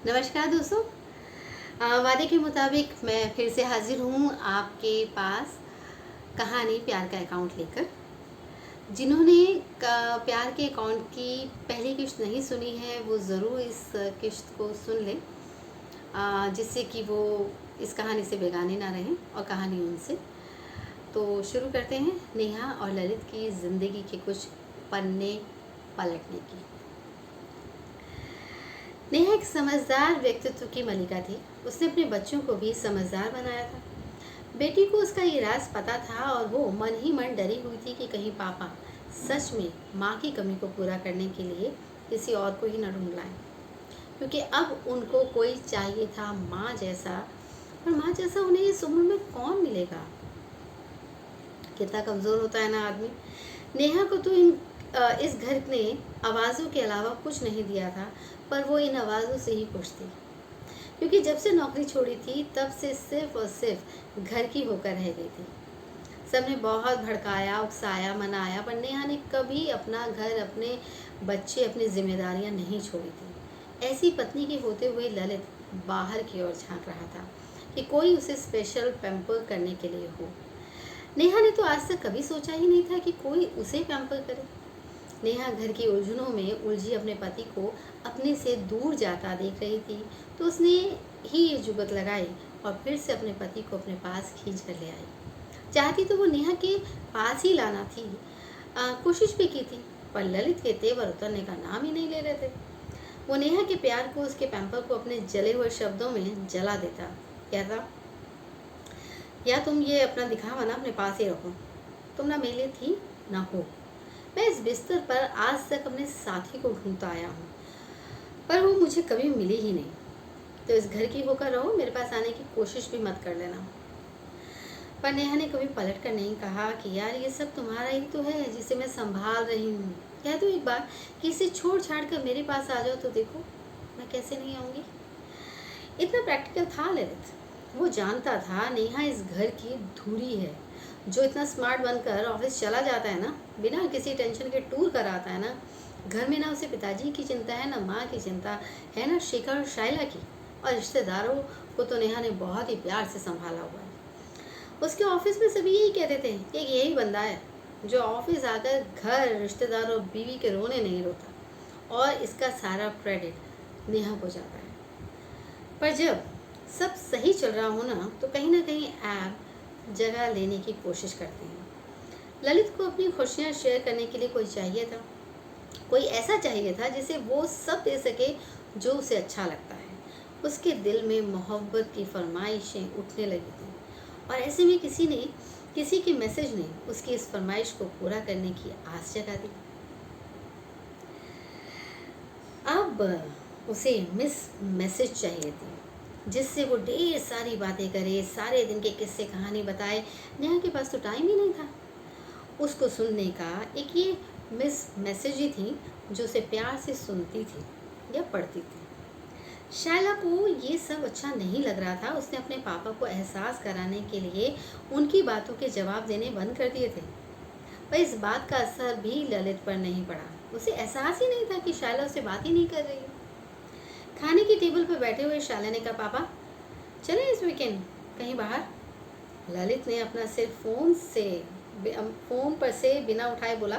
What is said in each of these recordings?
नमस्कार दोस्तों। वादे के मुताबिक मैं फिर से हाजिर हूँ आपके पास कहानी प्यार का अकाउंट लेकर। जिन्होंने प्यार के अकाउंट की पहली किश्त नहीं सुनी है वो ज़रूर इस किश्त को सुन लें, जिससे कि वो इस कहानी से बेगाने ना रहें और कहानी उनसे। तो शुरू करते हैं नेहा और ललित की ज़िंदगी के कुछ पन्ने पलटने की। नेहा एक समझदार व्यक्तित्व की मलिका थी। उसने अपने बच्चों को भी समझदार बनाया था। बेटी को उसका ये राज पता था और वो मन ही मन डरी हुई थी कि कहीं पापा सच में माँ की कमी को पूरा करने के लिए किसी और को ही न ढूंढ लाएं, क्योंकि अब उनको कोई चाहिए था माँ जैसा। और माँ जैसा उन्हें इस उम्र में कौन मिलेगा। कितना कमज़ोर होता है ना आदमी। नेहा को तो इस घर ने आवाज़ों के अलावा कुछ नहीं दिया था, पर वो इन आवाज़ों से ही खुश थी, क्योंकि जब से नौकरी छोड़ी थी तब से सिर्फ और सिर्फ घर की होकर रह गई थी। सबने बहुत भड़काया, उकसाया, मनाया, पर नेहा ने कभी अपना घर, अपने बच्चे, अपनी जिम्मेदारियां नहीं छोड़ी थी। ऐसी पत्नी के होते हुए ललित बाहर की ओर झांक रहा था कि कोई उसे स्पेशल पैम्पर करने के लिए हो। नेहा ने तो आज तक कभी सोचा ही नहीं था कि कोई उसे पैम्पर करे। नेहा घर की उलझनों में उलझी अपने पति को अपने से दूर जाता देख रही थी, तो उसने ही ये जुगत लगाई और फिर से अपने पति को अपने पास खींच कर ले आई। चाहती तो वो नेहा के पास ही लाना थी। कोशिश भी की थी, पर ललित के तेवर उतरने का नाम ही नहीं ले रहे थे। वो नेहा के प्यार को, उसके पैम्पर को अपने जले हुए शब्दों में जला देता। कहता, या तुम ये अपना दिखावा ना अपने पास ही रखो। तुम ना मेरे थी ना हो। मैं इस बिस्तर पर आज तक अपने साथी को ढूंढता आया हूँ, पर वो मुझे कभी मिली ही नहीं। तो इस घर की होकर रहो, मेरे पास आने की कोशिश भी मत कर लेना। पर नेहा ने कभी पलट कर नहीं कहा कि यार ये सब तुम्हारा ही तो है जिसे मैं संभाल रही हूँ। कह दो एक बार कि इसे छोड़ छाड़ कर मेरे पास आ जाओ तो देखो मैं कैसे नहीं आऊँगी। इतना प्रैक्टिकल था ललित। वो जानता था नेहा इस घर की धुरी है। जो इतना स्मार्ट बनकर ऑफिस चला जाता है ना, बिना किसी टेंशन के टूर कर आता है ना, घर में ना उसे पिताजी की चिंता है, ना माँ की चिंता है, ना शिखर और शाइला की। और रिश्तेदारों को तो नेहा ने बहुत ही प्यार से संभाला हुआ है। उसके ऑफिस में सभी यही कहते थे कि यही बंदा है जो ऑफिस आकर घर, रिश्तेदारों, बीवी के रोने नहीं रोता, और इसका सारा क्रेडिट नेहा को जाता है। पर जब सब सही चल रहा हो ना कहीं ऐप जगह लेने की कोशिश करते हैं। ललित को अपनी खुशियाँ शेयर करने के लिए कोई चाहिए था। कोई ऐसा चाहिए था जिसे वो सब दे सके जो उसे अच्छा लगता है। उसके दिल में मोहब्बत की फरमाइशें उठने लगी थी, और ऐसे में किसी के मैसेज ने उसकी इस फरमाइश को पूरा करने की आस जगा दी। अब उसे मिस मैसेज चाहिए थी, जिससे वो ढेर सारी बातें करे, सारे दिन के किस्से कहानी बताए। नेहा के पास तो टाइम ही नहीं था उसको सुनने का। एक ये मिस मैसेज ही थी जो उसे प्यार से सुनती थी या पढ़ती थी। शायला को ये सब अच्छा नहीं लग रहा था। उसने अपने पापा को एहसास कराने के लिए उनकी बातों के जवाब देने बंद कर दिए थे, पर इस बात का असर भी ललित पर नहीं पड़ा। उसे एहसास ही नहीं था कि शायला उससे बात ही नहीं कर रही है। खाने की टेबल पर बैठे हुए शायला ने कहा, पापा चले इस वीकेंड कहीं बाहर। ललित ने अपना सिर फोन पर से बिना उठाए बोला,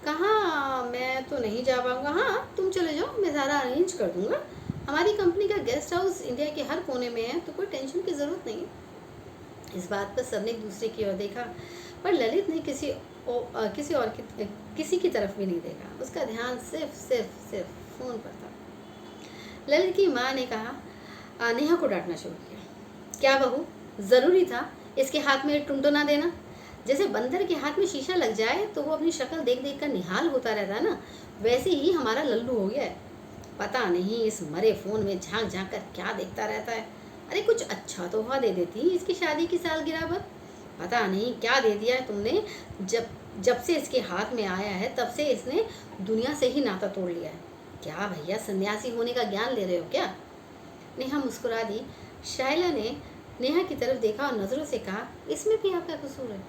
कहाँ, मैं तो नहीं जा पाऊंगा। हाँ तुम चले जाओ, मैं सारा अरेंज कर दूंगा। हमारी कंपनी का गेस्ट हाउस इंडिया के हर कोने में है, तो कोई टेंशन की ज़रूरत नहीं है। इस बात पर सबने एक दूसरे की ओर देखा, पर ललित ने किसी की तरफ भी नहीं देखा। उसका ध्यान सिर्फ फ़ोन पर था। ललित की माँ ने कहा, नेहा को डांटना शुरू किया, क्या बहू, ज़रूरी था इसके हाथ में टुनटुना देना? जैसे बंदर के हाथ में शीशा लग जाए तो वो अपनी शक्ल देख देख कर निहाल होता रहता है ना, वैसे ही हमारा लल्लू हो गया है। पता नहीं इस मरे फ़ोन में झांक झांक कर क्या देखता रहता है। अरे कुछ अच्छा तोहफा दे देती इसकी शादी की सालगिरह पर। पता नहीं क्या दे दिया है तुमने। जब से इसके हाथ में आया है तब से इसने दुनिया से ही नाता तोड़ लिया है। क्या भैया सन्यासी होने का ज्ञान ले रहे हो क्या? नेहा मुस्कुरा दी। शायला ने नेहा की तरफ देखा और नज़रों से कहा, इसमें भी आपका कसूर है।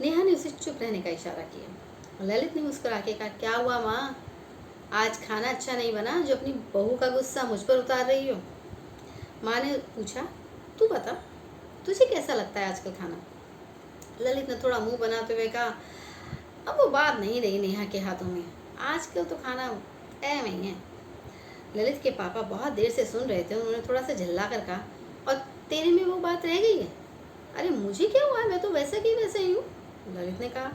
नेहा ने उसे चुप रहने का इशारा किया। ललित ने मुस्कुरा के कहा, क्या हुआ माँ? आज खाना अच्छा नहीं बना जो अपनी बहू का गुस्सा मुझ पर उतार रही हो। माँ ने पूछा, तू बता, तुझे कैसा लगता है आजकल खाना? ललित ने थोड़ा मुंह बनाते हुए कहा, अब वो बात नहीं रही नेहा के हाथों में, आजकल तो खाना ऐ नहीं है। ललित के पापा बहुत देर से सुन रहे थे। उन्होंने थोड़ा सा झल्ला कर कहा, और तेरे में वो बात रह गई है? अरे मुझे क्या हुआ, मैं तो वैसा की वैसे ही हूँ, ललित ने कहा।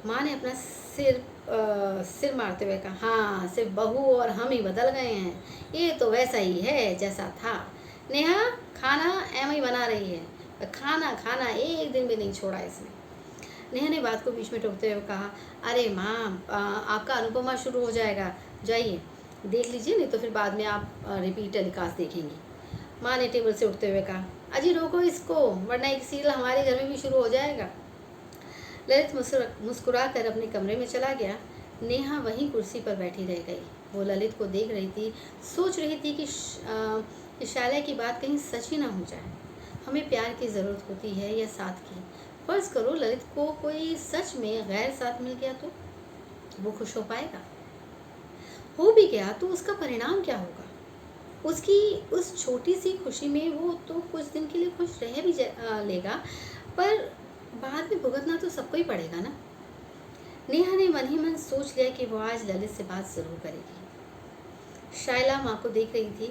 माँ ने अपना सिर मारते हुए कहा, हाँ, सिर्फ बहू और हम ही बदल गए हैं, ये तो वैसा ही है जैसा था। नेहा खाना एम ही बना रही है, खाना खाना एक दिन भी नहीं छोड़ा इसने। नेहा ने बात को बीच में टोकते हुए कहा, अरे माँ, आपका अनुपमा शुरू हो जाएगा, जाइए देख लीजिए, नहीं तो फिर बाद में आप रिपीट टेलीकास्ट देखेंगी। माँ ने टेबल से उठते हुए कहा, अजी रोको इसको, वरना एक सीरियल हमारे घर में भी शुरू हो जाएगा। ललित मुस्कुरा कर अपने कमरे में चला गया। नेहा वहीं कुर्सी पर बैठी रह गई। वो ललित को देख रही थी, सोच रही थी कि शायला की बात कहीं सच ही ना हो जाए। हमें प्यार की ज़रूरत होती है या साथ की। फर्ज करो ललित को कोई सच में गैर साथ मिल गया तो वो खुश हो पाएगा? हो भी गया तो उसका परिणाम क्या होगा? उसकी उस छोटी सी खुशी में वो तो कुछ दिन के लिए खुश रह भी लेगा, पर बाद में भुगतना तो सबको ही पड़ेगा ना। नेहा ने मन ही मन सोच लिया कि वो आज ललित से बात जरूर करेगी। शायला माँ को देख रही थी,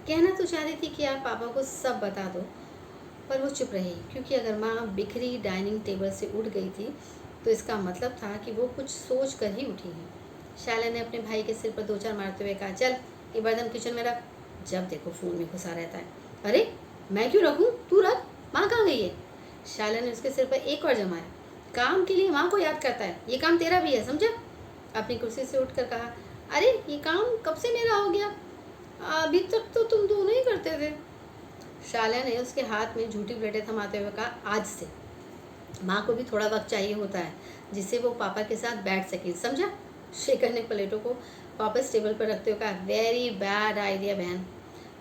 कहना तो चाह रही थी कि आप पापा को सब बता दो, पर वो चुप रही, क्योंकि अगर माँ बिखरी डाइनिंग टेबल से उठ गई थी तो इसका मतलब था कि वो कुछ सोच कर ही उठी है। शायला ने अपने भाई के सिर पर दो चार मारते हुए कहा, चल ये बर्तन किचन में रख, जब देखो फोन में घुसा रहता है। अरे मैं क्यों रखूं, तू रख, माँ कहाँ गई है? शायला ने उसके सिर पर एक और जमाया, काम के लिए माँ को याद करता है, ये काम तेरा भी है, समझा? अपनी कुर्सी से उठकर कहा, अरे ये काम कब से मेरा हो गया, अभी तक तो तुम दोनों ही करते थे। शायला ने उसके हाथ में झूठी प्लेटें थमाते हुए कहा, आज से माँ को भी थोड़ा वक्त चाहिए होता है जिससे वो पापा के साथ बैठ सके, समझा? शेखर ने प्लेटों को वापस टेबल पर रखते हुए कहा, वेरी बैड आइडिया बहन,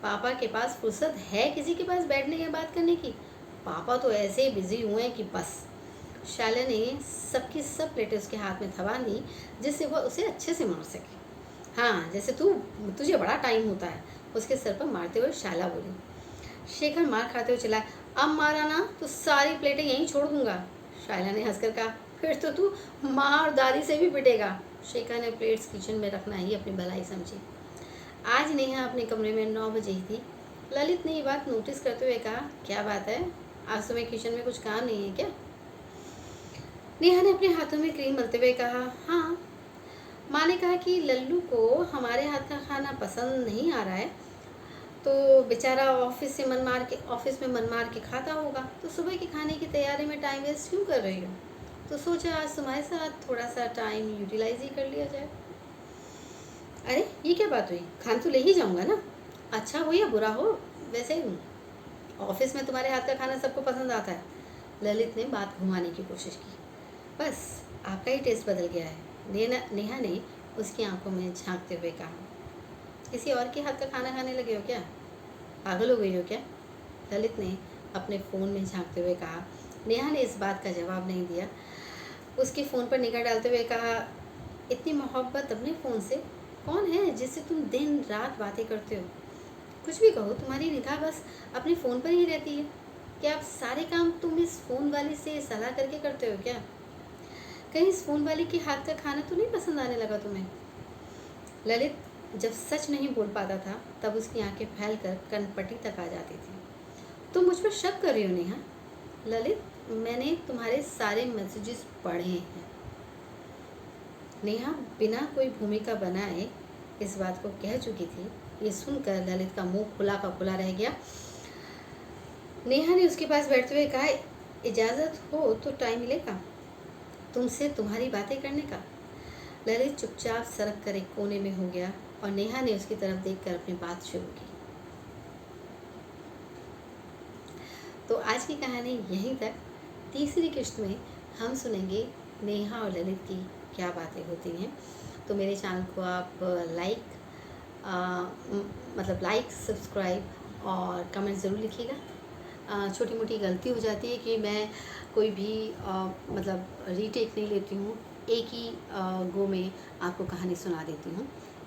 पापा के पास फुर्सत है किसी के पास बैठने या बात करने की? पापा तो ऐसे बिजी हुए हैं कि बस। शायला ने सबकी सब प्लेटें उसके हाथ में थमा दी जिससे वह उसे अच्छे से मार सके। हाँ, जैसे तुझे बड़ा टाइम होता है, उसके सर पर मारते हुए शायला बोली। शेखर मार खाते हुए चिल्लाया, अब मारा ना तो सारी प्लेटें यहीं छोड़ दूंगा। शायला ने हंसकर कहा, फिर तो तू माँ और दादी से भी पिटेगा। शेखर ने प्लेट्स किचन में रखना ही अपनी भलाई समझी। आज नेहा अपने कमरे में 9 बजे ही थी। ललित ने ये बात नोटिस करते हुए कहा, क्या बात है, आज तुम्हें किचन में कुछ काम नहीं है क्या? नेहा ने अपने हाथों में क्रीम मलते हुए कहा, हाँ, माँ ने कहा कि लल्लू को हमारे हाथ का खाना पसंद नहीं आ रहा है, तो बेचारा ऑफिस में मन मार के खाता होगा, तो सुबह के खाने की तैयारी में टाइम वेस्ट क्यों कर रही हो? तो सोचा आज तुम्हारे साथ थोड़ा सा टाइम यूटिलाइज ही कर लिया जाए। अरे ये क्या बात हुई, खान तो ले ही जाऊंगा ना, अच्छा हो या बुरा हो, वैसे ही हूँ, ऑफिस में तुम्हारे हाथ का खाना सबको पसंद आता है। ललित ने बात घुमाने की कोशिश की, बस आपका ही टेस्ट बदल गया है। नेहा ने उसकी आंखों में झांकते हुए कहा, किसी और के हाथ का खाना खाने लगे हो क्या, पागल हो गई हो क्या? ललित ने अपने फ़ोन में झांकते हुए कहा। नेहा ने इस बात का जवाब नहीं दिया। उसके फ़ोन पर निगाह डालते हुए कहा, इतनी मोहब्बत अपने फ़ोन से? कौन है जिससे तुम दिन रात बातें करते हो? कुछ भी कहो, तुम्हारी निगाह बस अपने फ़ोन पर ही रहती है क्या? आप सारे काम तुम इस फ़ोन वाली से सलाह करके करते हो क्या? कहीं इस फ़ोन वाली के हाथ का खाना तो नहीं पसंद आने लगा तुम्हें? ललित जब सच नहीं बोल पाता था तब उसकी आंखें फैलकर कनपटी तक आ जाती थी। तुम मुझ पर शक कर रही हो नेहा? ललित, मैंने तुम्हारे सारे मैसेजेस पढ़े हैं। नेहा बिना कोई भूमिका बनाए इस बात को कह चुकी थी। ये सुनकर ललित का मुंह खुला का खुला रह गया। नेहा ने उसके पास बैठते हुए कहा, इजाज़त हो तो टाइम मिलेगा तुमसे तुम्हारी बातें करने का? ललित चुपचाप सरक कर एक कोने में हो गया और नेहा ने उसकी तरफ देखकर अपनी बात शुरू की। तो आज की कहानी यहीं तक। तीसरी किस्त में हम सुनेंगे नेहा और ललित की क्या बातें होती हैं। तो मेरे चैनल को आप लाइक, सब्सक्राइब और कमेंट ज़रूर लिखिएगा। छोटी मोटी गलती हो जाती है कि मैं कोई भी रीटेक नहीं लेती हूँ, एक ही गो में आपको कहानी सुना देती हूँ।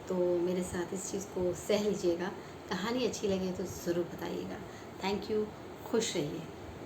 तो मेरे साथ इस चीज़ को सह लीजिएगा। कहानी अच्छी लगे तो ज़रूर बताइएगा। थैंक यू, खुश रहिए।